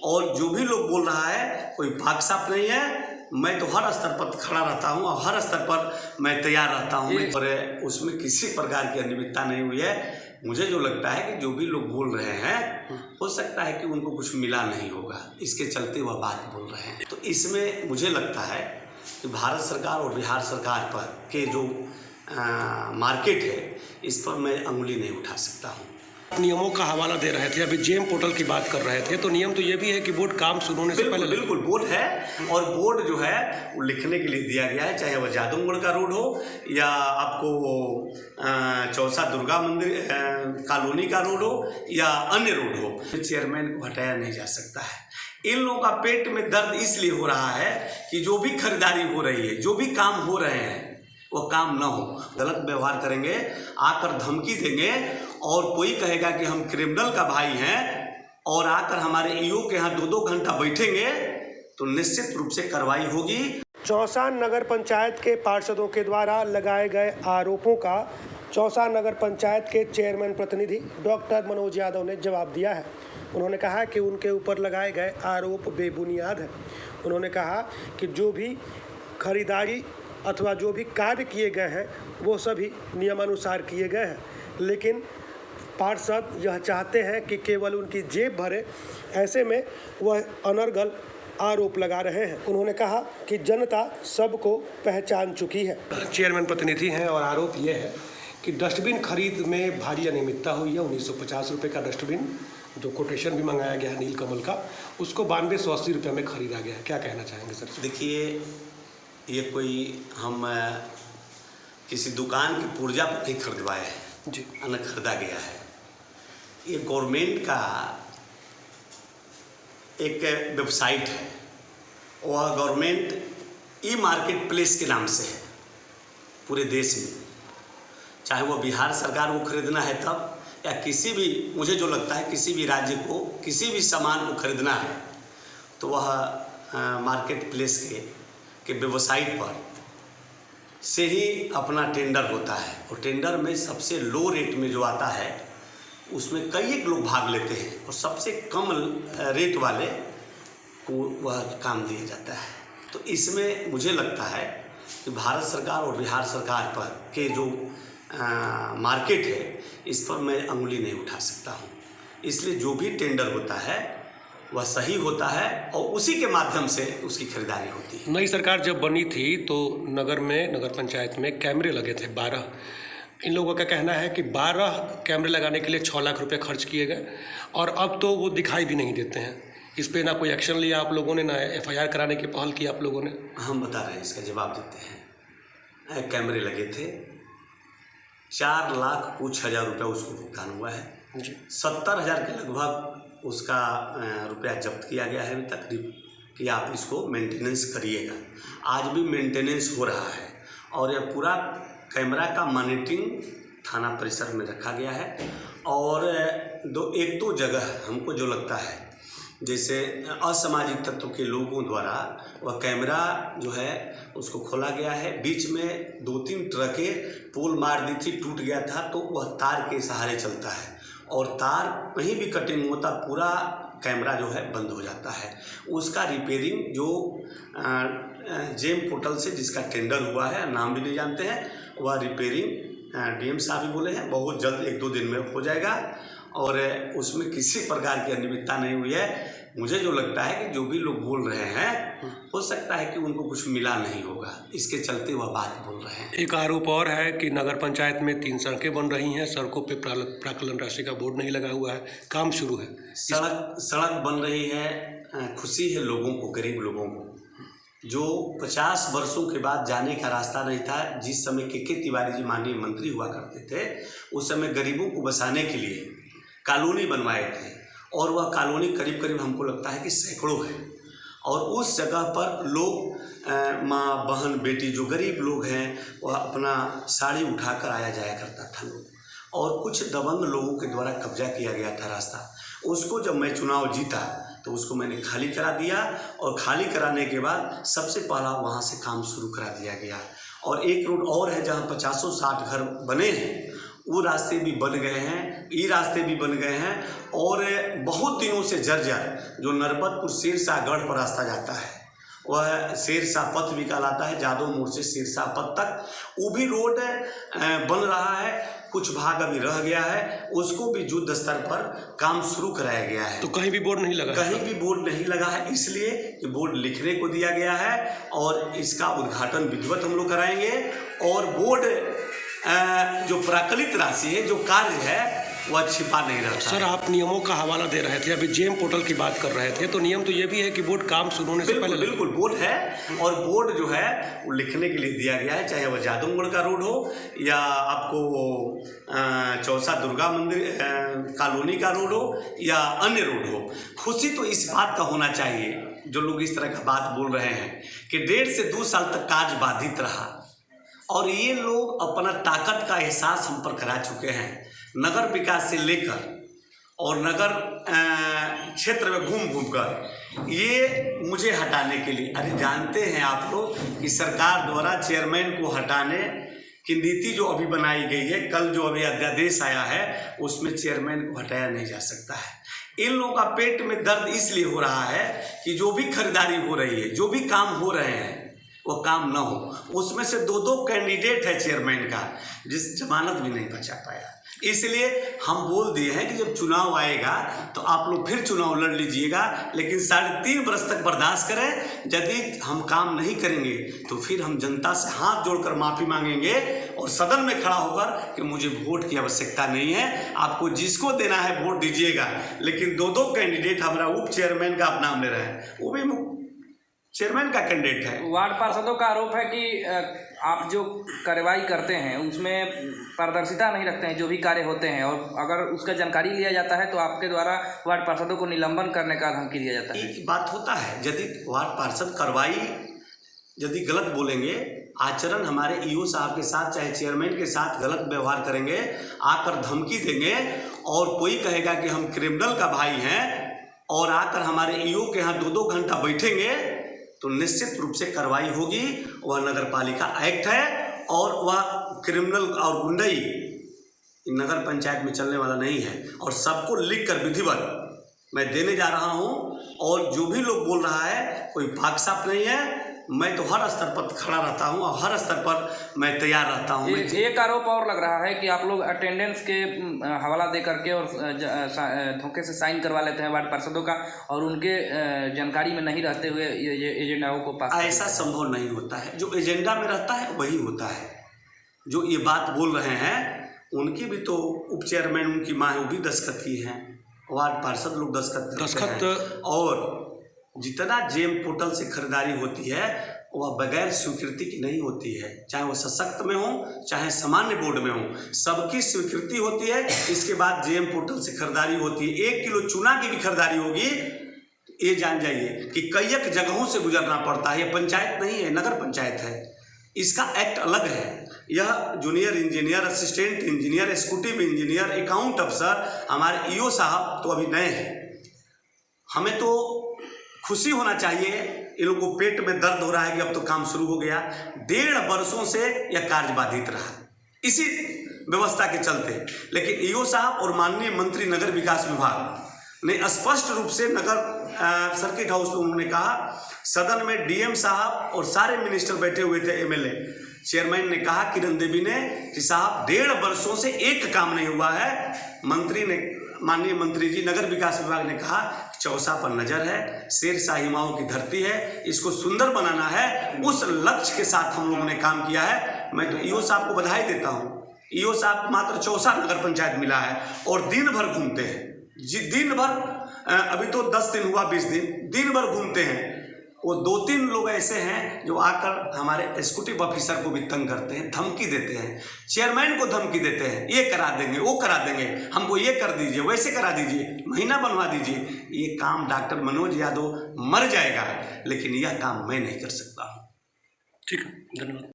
और जो भी लोग बोल रहा है कोई भाग साफ नहीं है। मैं तो हर स्तर पर खड़ा रहता हूं और हर स्तर पर मैं तैयार रहता हूं और उसमें किसी प्रकार की अनियमितता नहीं हुई है। मुझे जो लगता है कि जो भी लोग बोल रहे हैं हो सकता है कि उनको कुछ मिला नहीं होगा, इसके चलते वह बात बोल रहे हैं। तो इसमें मुझे लगता है कि भारत सरकार और बिहार सरकार पर के जो मार्केट है इस पर मैं अंगुली नहीं उठा सकता हूँ। नियमों का हवाला दे रहे थे, अभी जेम पोर्टल की बात कर रहे थे, तो नियम तो ये भी है कि बोर्ड काम शुरू होने से पहले बिल्कुल बोर्ड है और बोर्ड जो है वो लिखने के लिए दिया गया है, चाहे वह जादूगढ़ का रोड हो या आपको चौसा दुर्गा मंदिर कॉलोनी का रोड हो या अन्य रोड हो। चेयरमैन को हटाया नहीं जा सकता है। इन लोगों का पेट में दर्द इसलिए हो रहा है कि जो भी खरीदारी हो रही है, जो भी काम हो रहे हैं वो काम ना हो, गलत व्यवहार करेंगे, आकर धमकी देंगे और कोई कहेगा कि हम क्रिमिनल का भाई हैं और आकर हमारे ईओ के यहाँ 2-2 घंटा बैठेंगे तो निश्चित रूप से कार्रवाई होगी। चौसा नगर पंचायत के पार्षदों के द्वारा लगाए गए आरोपों का चौसा नगर पंचायत के चेयरमैन प्रतिनिधि डॉक्टर मनोज यादव ने जवाब दिया है। उन्होंने कहा कि उनके ऊपर लगाए गए आरोप बेबुनियाद है। उन्होंने कहा कि जो भी खरीदारी अथवा जो भी कार्य किए गए हैं वो सभी नियमानुसार किए गए हैं, लेकिन पार्षद यह चाहते हैं कि केवल उनकी जेब भरे, ऐसे में वह अनर्गल आरोप लगा रहे हैं। उन्होंने कहा कि जनता सबको पहचान चुकी है। चेयरमैन प्रतिनिधि हैं और आरोप ये है कि डस्टबिन खरीद में भारी अनियमितता हुई है। 1950 रुपये का डस्टबिन जो कोटेशन भी मंगाया गया है नीलकमल का, उसको 9280 रुपये में खरीदा गया है। क्या कहना चाहेंगे सर? देखिए, ये कोई हम किसी दुकान की पुर्जा पर नहीं खरीदवाए हैं जी, न खरीदा गया है। ये गवर्नमेंट का एक वेबसाइट है, वह गवर्नमेंट ई मार्केट प्लेस के नाम से है पूरे देश में। चाहे वो बिहार सरकार को खरीदना है तब या किसी भी, मुझे जो लगता है किसी भी राज्य को किसी भी सामान को खरीदना है तो वह मार्केट प्लेस के वेबसाइट पर से ही अपना टेंडर होता है और टेंडर में सबसे लो रेट में जो आता है उसमें कई एक लोग भाग लेते हैं और सबसे कम रेट वाले को वह काम दिया जाता है। तो इसमें मुझे लगता है कि भारत सरकार और बिहार सरकार पर के जो मार्केट है इस पर मैं अंगुली नहीं उठा सकता हूँ। इसलिए जो भी टेंडर होता है वह सही होता है और उसी के माध्यम से उसकी खरीदारी होती है। नई सरकार जब बनी थी तो नगर पंचायत में कैमरे लगे थे 12। इन लोगों का कहना है कि 12 कैमरे लगाने के लिए 6 लाख रुपए खर्च किए गए और अब तो वो दिखाई भी नहीं देते हैं। इस पे ना कोई एक्शन लिया आप लोगों ने, ना FIR कराने की पहल की आप लोगों ने। हम बता रहे हैं, इसका जवाब देते हैं। कैमरे लगे थे, 4 लाख कुछ हज़ार रुपया उसको भुगतान हुआ है जी। 70,000 के लगभग उसका रुपया जब्त किया गया है अभी तक कि आप इसको मेंटेनेंस करिएगा। आज भी मेंटेनेंस हो रहा है और यह पूरा कैमरा का मॉनिटरिंग थाना परिसर में रखा गया है। और एक दो जगह हमको जो लगता है जैसे असामाजिक तत्व के लोगों द्वारा वह कैमरा जो है उसको खोला गया है। बीच में 2-3 ट्रकें पोल मार दी थी, टूट गया था, तो वह तार के सहारे चलता है और तार कहीं भी कटिंग होता पूरा कैमरा जो है बंद हो जाता है। उसका रिपेयरिंग जो जेम पोर्टल से जिसका टेंडर हुआ है, नाम भी नहीं जानते हैं, वह रिपेयरिंग DM साहब भी बोले हैं बहुत जल्द 1-2 दिन में हो जाएगा और उसमें किसी प्रकार की अनियमितता नहीं हुई है। मुझे जो लगता है कि जो भी लोग बोल रहे हैं हो सकता है कि उनको कुछ मिला नहीं होगा, इसके चलते वह बात बोल रहे हैं। एक आरोप और है कि नगर पंचायत में 3 सड़कें बन रही हैं, सड़कों पे प्राक्कलन राशि का बोर्ड नहीं लगा हुआ है, काम शुरू है। सड़क बन रही है, खुशी है लोगों को, गरीब लोगों को जो 50 वर्षों के बाद जाने का रास्ता नहीं था। जिस समय KK तिवारी जी माननीय मंत्री हुआ करते थे उस समय गरीबों को बसाने के लिए कॉलोनी बनवाए थे और वह कॉलोनी करीब करीब हमको लगता है कि सैकड़ों है और उस जगह पर लोग माँ बहन बेटी जो गरीब लोग हैं वह अपना साड़ी उठाकर आया जाया करता था लोग और कुछ दबंग लोगों के द्वारा कब्जा किया गया था रास्ता। उसको जब मैं चुनाव जीता तो उसको मैंने खाली करा दिया और खाली कराने के बाद सबसे पहला वहाँ से काम शुरू करा दिया गया। और एक रोड और है जहाँ 50-60 घर बने हैं, वो रास्ते भी बन गए हैं। ई रास्ते भी बन गए हैं और बहुत दिनों से जर्जर जो नरपतपुर सिरसागढ़ पर रास्ता जाता है वह सिरसा पथ भी कहलाता है, जादव मोड़ से सिरसा पथ तक वो भी रोड बन रहा है। कुछ भाग अभी रह गया है, उसको भी युद्ध स्तर पर काम शुरू कराया गया है। तो कहीं भी बोर्ड नहीं लगा? कहीं भी बोर्ड नहीं लगा है, इसलिए कि बोर्ड लिखने को दिया गया है और इसका उद्घाटन विधिवत हम लोग कराएंगे। और बोर्ड जो प्राकलित राशि है, जो कार्य है, वह छिपा नहीं रहता। सर, आप नियमों का हवाला दे रहे थे, अभी जेम पोर्टल की बात कर रहे थे, तो नियम तो ये भी है कि बोर्ड काम शुरू होने से पहले बिल्कुल बोर्ड है और बोर्ड जो है वो लिखने के लिए दिया गया है, चाहे वह जादवगढ़ का रोड हो या आपको चौसा दुर्गा मंदिर कॉलोनी का रोड हो या अन्य रोड हो। खुशी तो इस बात का होना चाहिए जो लोग इस तरह का बात बोल रहे हैं कि 1.5 से 2 साल तक कार्य बाधित रहा और ये लोग अपना ताकत का एहसास हम पर करा चुके हैं। नगर विकास से लेकर और नगर क्षेत्र में घूम घूम कर ये मुझे हटाने के लिए, अरे जानते हैं आप लोग कि सरकार द्वारा चेयरमैन को हटाने की नीति जो अभी बनाई गई है, कल जो अभी अध्यादेश आया है उसमें चेयरमैन को हटाया नहीं जा सकता है। इन लोगों का पेट में दर्द इसलिए हो रहा है कि जो भी खरीदारी हो रही है, जो भी काम हो रहे हैं वो काम ना हो। उसमें से 2 कैंडिडेट है चेयरमैन का जिस जमानत भी नहीं बचा पाया। इसलिए हम बोल दिए हैं कि जब चुनाव आएगा तो आप लोग फिर चुनाव लड़ लीजिएगा, लेकिन 3.5 वर्ष तक बर्दाश्त करें। यदि हम काम नहीं करेंगे तो फिर हम जनता से हाथ जोड़कर माफ़ी मांगेंगे और सदन में खड़ा होकर कि मुझे वोट की आवश्यकता नहीं है, आपको जिसको देना है वोट दीजिएगा। लेकिन 2 कैंडिडेट हमारा उप चेयरमैन का आप नाम ले रहे हैं, वो भी चेयरमैन का कैंडिडेट है। वार्ड पार्षदों का आरोप है कि आप जो कार्रवाई करते हैं उसमें पारदर्शिता नहीं रखते हैं, जो भी कार्य होते हैं, और अगर उसका जानकारी लिया जाता है तो आपके द्वारा वार्ड पार्षदों को निलंबन करने का धमकी दिया जाता है। एक बात होता है, यदि वार्ड पार्षद कार्रवाई यदि गलत बोलेंगे, आचरण हमारे ईओ साहब के साथ चाहे चेयरमैन के साथ गलत व्यवहार करेंगे, आकर धमकी देंगे और कोई कहेगा कि हम क्रिमिनल का भाई हैं और आकर हमारे ईओ के यहाँ 2 घंटा बैठेंगे तो निश्चित रूप से कार्रवाई होगी। वह नगर पालिका एक्ट है और वह क्रिमिनल और गुंडई नगर पंचायत में चलने वाला नहीं है। और सबको लिख कर विधिवत मैं देने जा रहा हूं। और जो भी लोग बोल रहा है कोई भाग साफ नहीं है, मैं तो हर स्तर पर खड़ा रहता हूं और हर स्तर पर मैं तैयार रहता हूं। एक आरोप और लग रहा है कि आप लोग अटेंडेंस के हवाला दे करके और धोखे से साइन करवा लेते हैं वार्ड पार्षदों का और उनके जानकारी में नहीं रहते हुए ये एजेंडाओं को पास। ऐसा संभव नहीं होता है, जो एजेंडा में रहता है वही होता है। जो ये बात बोल रहे हैं उनकी भी तो उप चेयरमैन उनकी माँ वो भी दस्तखत की हैं, वार्ड पार्षद लोग दस्तखत। और जितना जेम पोर्टल से खरीदारी होती है वह बगैर स्वीकृति की नहीं होती है, चाहे वो सशक्त में हो चाहे सामान्य बोर्ड में हो, सबकी स्वीकृति होती है। इसके बाद जेम पोर्टल से खरीदारी होती है। 1 किलो चूना की भी खरीदारी होगी, ये जान जाइए कि कई जगहों से गुजरना पड़ता है। ये पंचायत नहीं है, नगर पंचायत है, इसका एक्ट अलग है। यह junior engineer, assistant engineer, executive engineer, account अफसर, हमारे ईओ साहब तो अभी नए हैं। हमें तो खुशी होना चाहिए, इन लोगों को पेट में दर्द हो रहा है कि अब तो काम शुरू हो गया। 1.5 वर्षों से यह कार्य बाधित रहा इसी व्यवस्था के चलते। लेकिन ईओ साहब और माननीय मंत्री नगर विकास विभाग ने स्पष्ट रूप से नगर सर्किट हाउस में उन्होंने कहा, सदन में डीएम साहब और सारे मिनिस्टर बैठे हुए थे, एमएलए, चेयरमैन ने कहा किरण देवी ने कि साहब 1.5 वर्षों से एक काम नहीं हुआ है। मंत्री ने, माननीय मंत्री जी नगर विकास विभाग ने कहा चौसा पर नजर है, शेर शाही माओ की धरती है, इसको सुंदर बनाना है। उस लक्ष्य के साथ हम लोगों ने काम किया है। मैं तो ईओ साहब को बधाई देता हूँ। ईओ साहब मात्र चौसा नगर पंचायत मिला है और दिन भर घूमते हैं जी, दिन भर। अभी तो 10 दिन हुआ, 20 दिन भर घूमते हैं। वो 2-3 लोग ऐसे हैं जो आकर हमारे एग्जीक्यूटिव ऑफिसर को भी तंग करते हैं, धमकी देते हैं, चेयरमैन को धमकी देते हैं, ये करा देंगे, वो करा देंगे, हमको ये कर दीजिए, वैसे करा दीजिए, महीना बनवा दीजिए। ये काम डॉक्टर मनोज यादव मर जाएगा, लेकिन यह काम मैं नहीं कर सकता हूँ। ठीक है, धन्यवाद।